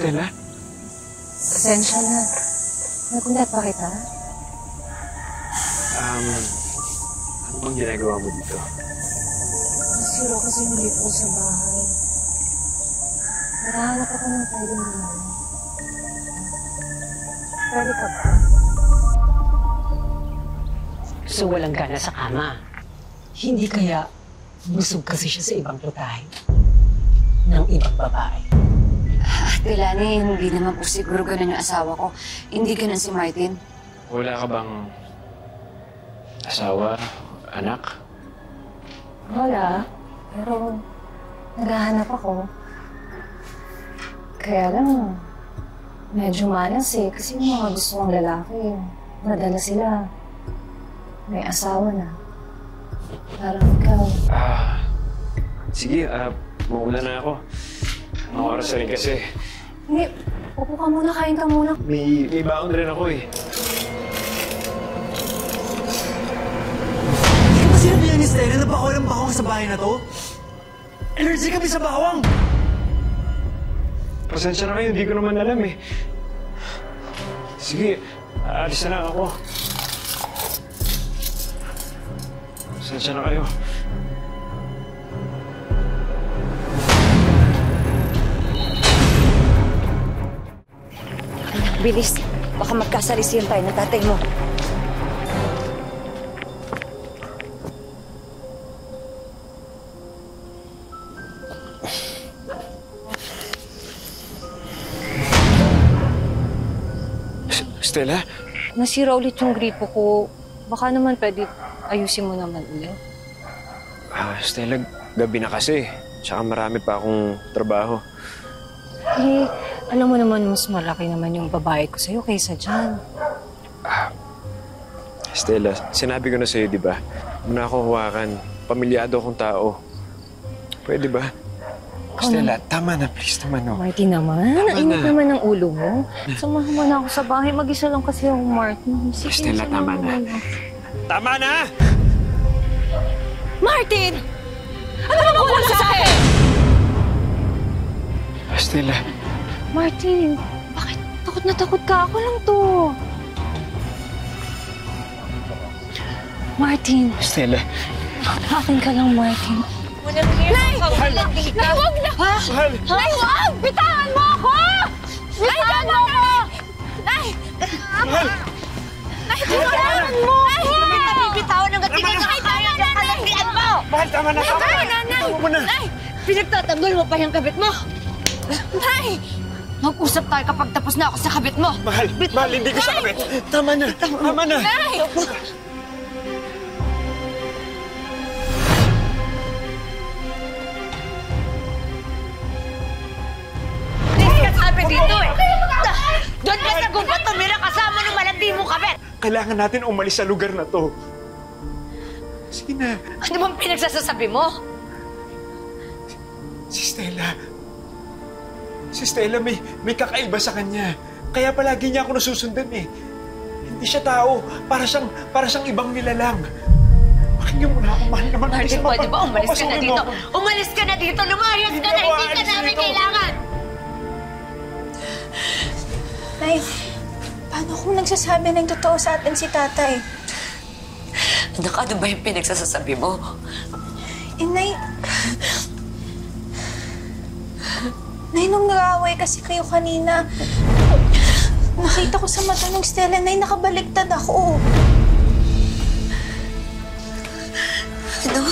Stella? Pasensya na. Nagulat pa kita? Ano bang ginagawa mo dito? Nasiro kasi hindi po sa bahay. Nakahanap ako ng pwedeng gumano. Pwede ka ba? So walang gana sa kama. Hindi kaya busog kasi siya sa ibang putahe ng ibang babae. Ate Lani, hindi naman po siguro ganun yung asawa ko. Hindi ganun si Martin. Wala ka bang asawa, anak? Wala. Pero naghahanap ako. Kaya lang, medyo malas eh. Kasi yung mga gusto kong lalaki, nadala sila. May asawa na. Parang ikaw. Sige, mauna na ako. Mga oras na rin kasi. Hindi, upo ka muna, kain ka muna. May baon rin ako eh. Hindi ka ba sinabihan ni Stella na bawal ang bawang sa bahay na to? Allergy kami sa bawang! Pasensya na kayo, hindi ko naman alam eh. Sige, aalis na lang ako. Pasensya na kayo. Bilis, baka magkasalisiyan tayo ng tatay mo. Stella? Nasira ulit yung gripo ko. Baka naman pwede ayusin mo naman ulit. Stella, gabi na kasi. Tsaka marami pa akong trabaho. Eh, alam mo naman mas malaki naman yung babae ko sa'yo kaysa dyan. Stella, sinabi ko na sa'yo, di ba? Muna ako hawakan. Pamilyado akong tao. Pwede ba? Stella, tama na, please. Tama na. Martin naman, nainit naman ang ulo mo. Samahan mo na ako sa bahay. Mag-isa lang kasi ako, Martin. Sige, Stella, tama na. Tama na! Martin! Ano ba kulang sa akin? Stella. Martin, bakit takot na takot ka? Ako lang to. Martin. Stella. Akin ka lang, Martin. Nay! Mahal! Nay, huwag na! Mahal! Nay, huwag! Bitawan mo ako! Bitawan mo ako! Nay! Mahal! Nay, bitawan mo! Nay! Hindi ka bibitawan hanggat hindi ka kaya ng kalagdian mo! Mahal, tama na! Tama na! Nay! Tama na! Nay! Pinagtatanggol mo pa yung kabit mo! Nay! Mag-usap tayo kapag tapos na ako sa kabit mo! Mahal! Mahal, hindi ko sa kabit! Tama na! Tama na! Nay! Sabi dito eh. Doon ka sa gubat tumira kasama ng malandi mo kabit. Kailangan natin umalis sa lugar na to. Sige na. Ano bang pinagsasasabi mo? Si Stella. Si Stella may kakaiba sa kanya. Kaya palagi niya ako nasusundan eh. Hindi siya tao. Para siyang ibang nilalang. Pakinggan mo na ako. Mahal naman. Martin, pwede ba umalis ka na dito? Umalis ka na dito. Lumayas ka na. Hindi ka namin kailangan. Nay, paano kung nagsasabi ng totoo sa atin si tatay? Anak, ano ba yung pinagsasabi mo? Nay... Nay, nung nag-aaway kasi kayo kanina, nakita ko sa mata ng Stella, Nay, nakabaliktad ako. Ano?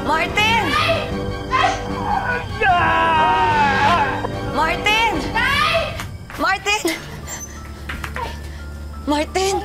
Martin! Martin! Martin! Martin!